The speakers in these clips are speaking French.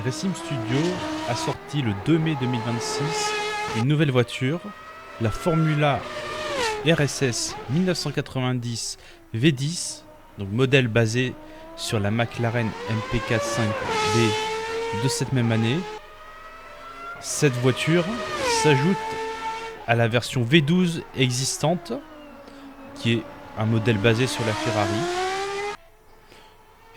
Racing Studio a sorti le 2 mai 2026 une nouvelle voiture, la Formula RSS 1990 V10, donc modèle basé sur la McLaren MP45B de cette même année. Cette voiture s'ajoute à la version V12 existante, qui est un modèle basé sur la Ferrari.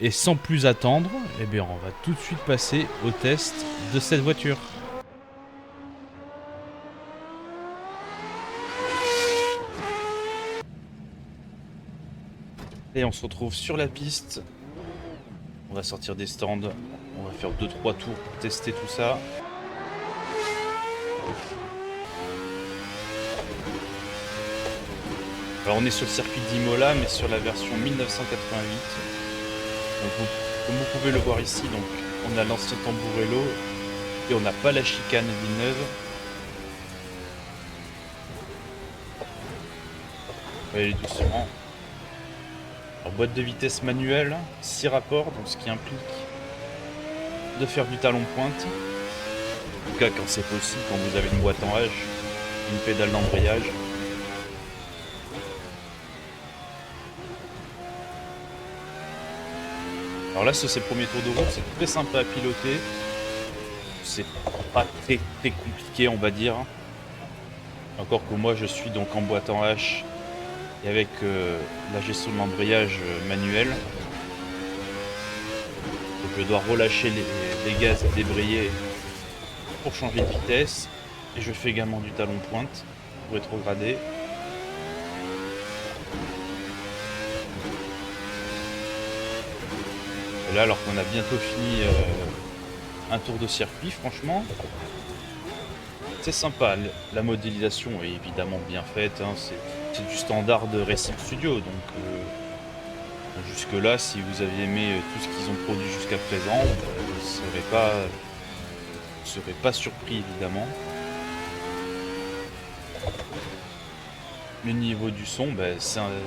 Et sans plus attendre, eh bien on va tout de suite passer au test de cette voiture. Et on se retrouve sur la piste. On va sortir des stands. On va faire 2-3 tours pour tester tout ça. Alors on est sur le circuit d'Imola, mais sur la version 1988. Donc comme vous pouvez le voir ici, donc on a l'ancien Tamburello et on n'a pas la chicane Villeneuve. On va aller doucement. Alors, boîte de vitesse manuelle, 6 rapports, donc ce qui implique de faire du talon pointe. En tout cas quand c'est possible, quand vous avez une boîte en H, une pédale d'embrayage. Alors là, sur ces premiers tours de route, c'est très sympa à piloter. C'est pas très compliqué, on va dire. Encore que moi, je suis donc en boîte en H et avec la gestion de l'embrayage manuel. Donc je dois relâcher les gaz et débrayer pour changer de vitesse. Et je fais également du talon pointe pour rétrograder. Et là, alors qu'on a bientôt fini un tour de circuit, franchement, c'est sympa. La modélisation est évidemment bien faite, hein. C'est du standard de Racing Studio. Donc jusque là, si vous aviez aimé tout ce qu'ils ont produit jusqu'à présent, vous ne serez pas surpris évidemment. Le niveau du son,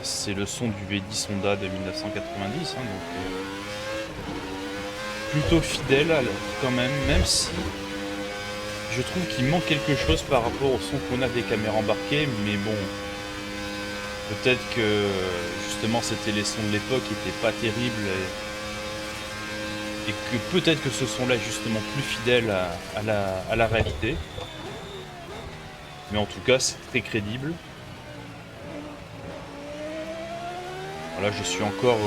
c'est le son du V10 Honda de 1990, hein, donc plutôt fidèle quand même si je trouve qu'il manque quelque chose par rapport au son qu'on a des caméras embarquées, mais bon, peut-être que justement c'était les sons de l'époque qui n'étaient pas terribles et que peut-être que ce son-là est justement plus fidèle à la réalité. Mais en tout cas, c'est très crédible. Là, je suis encore,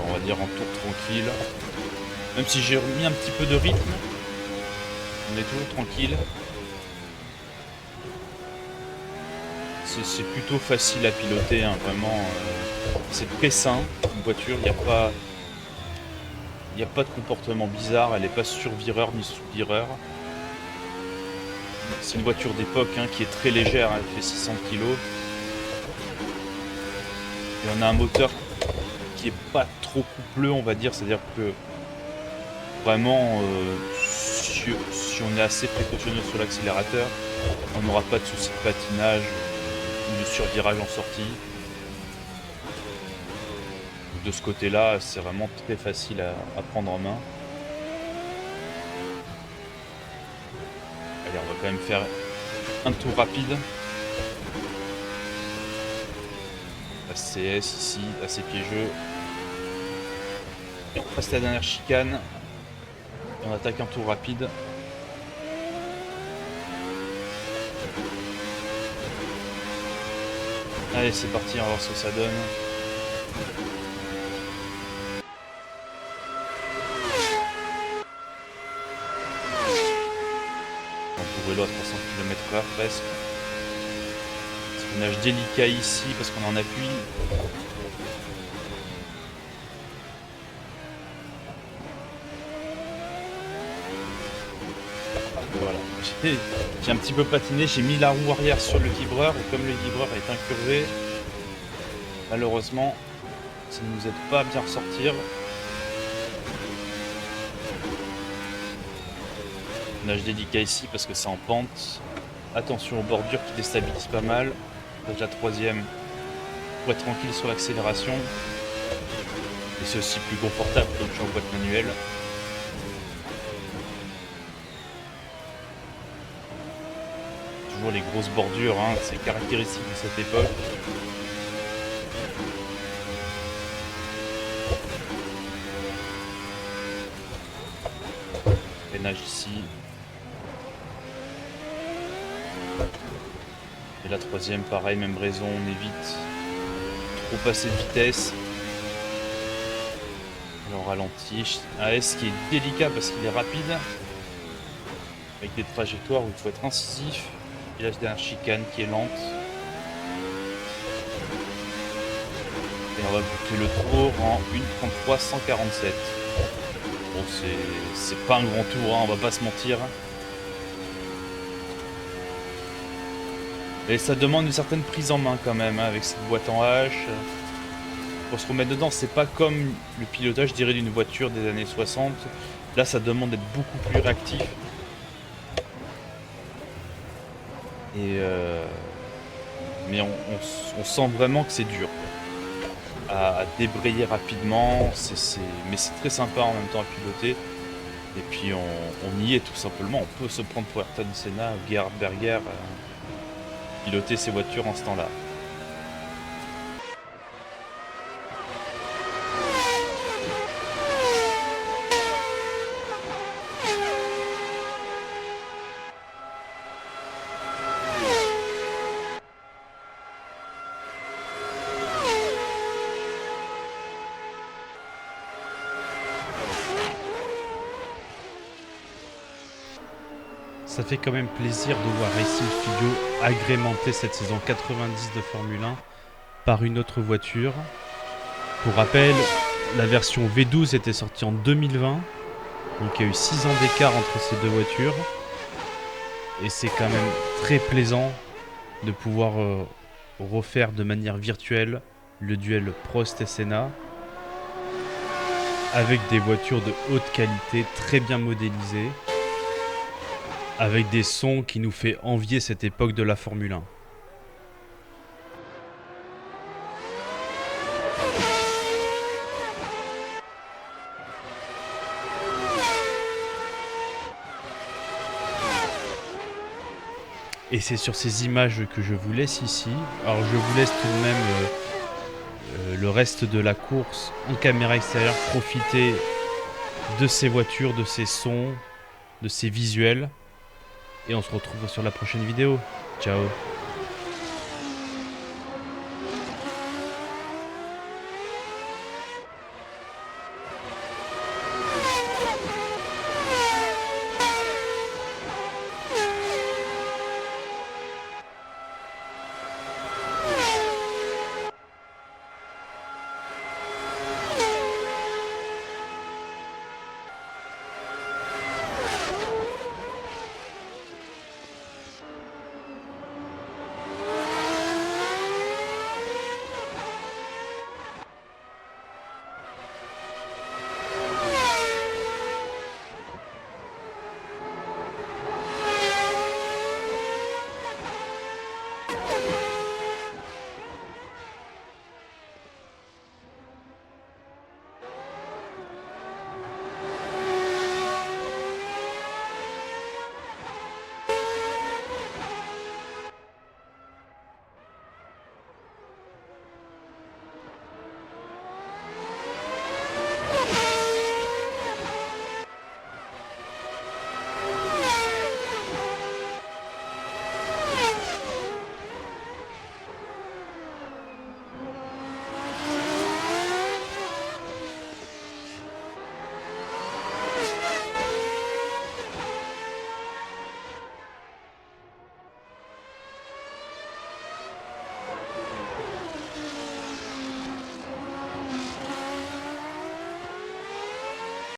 on va dire, en tour tranquille. Même si j'ai remis un petit peu de rythme, on est toujours tranquille. C'est plutôt facile à piloter, hein, vraiment. C'est très sain, une voiture, il n'y a pas de comportement bizarre, elle n'est pas survireur ni sous-vireur. C'est une voiture d'époque, hein, qui est très légère, elle fait 600 kg. Et on a un moteur qui est pas trop coupleux, on va dire, c'est-à-dire que vraiment, si on est assez précautionneux sur l'accélérateur, on n'aura pas de soucis de patinage ou de survirage en sortie. De ce côté-là, c'est vraiment très facile à prendre en main. Allez, on va quand même faire un tour rapide. La CS ici, assez piégeux. Et on passe la dernière chicane. Et on attaque un tour rapide. Allez, c'est parti, on va voir ce que ça donne. Tamburello à 300 km/h presque. Freinage délicat ici parce qu'on est en appui. Voilà. J'ai un petit peu patiné, j'ai mis la roue arrière sur le vibreur et comme le vibreur est incurvé, malheureusement ça ne nous aide pas à bien ressortir. Freinage délicat ici parce que c'est en pente. Attention aux bordures qui déstabilisent pas mal. La troisième pour être tranquille sur l'accélération. Et c'est aussi plus confortable que le champ boîte manuelle. toujours les grosses bordures, hein, c'est caractéristique de cette époque. Freinage ici. Et la troisième, pareil, même raison, on évite trop passer de vitesse. Et on ralentit. Un S qui est délicat parce qu'il est rapide, avec des trajectoires où il faut être incisif. Et là, j'ai un chicane qui est lente. Et on va boucler le tour en 1:33:147. Bon, c'est pas un grand tour, hein, on va pas se mentir. Et ça demande une certaine prise en main quand même, hein, avec cette boîte en H. Pour se remettre dedans, c'est pas comme le pilotage, je dirais, d'une voiture des années 60. Là, ça demande d'être beaucoup plus réactif. Et mais on sent vraiment que c'est dur à débrayer rapidement, mais c'est très sympa en même temps à piloter. Et puis on y est tout simplement, on peut se prendre pour Ayrton Senna ou Gerhard Berger, piloter ces voitures en ce temps-là. Ça fait quand même plaisir de voir Racing Studio agrémenter cette saison 90 de Formule 1 par une autre voiture. Pour rappel, la version V12 était sortie en 2020, donc il y a eu 6 ans d'écart entre ces deux voitures. Et c'est quand même très plaisant de pouvoir refaire de manière virtuelle le duel Prost et Senna avec des voitures de haute qualité, très bien modélisées, avec des sons qui nous fait envier cette époque de la Formule 1. Et c'est sur ces images que je vous laisse ici. Alors je vous laisse tout de même le reste de la course en caméra extérieure, profiter de ces voitures, de ces sons, de ces visuels. Et on se retrouve sur la prochaine vidéo. Ciao.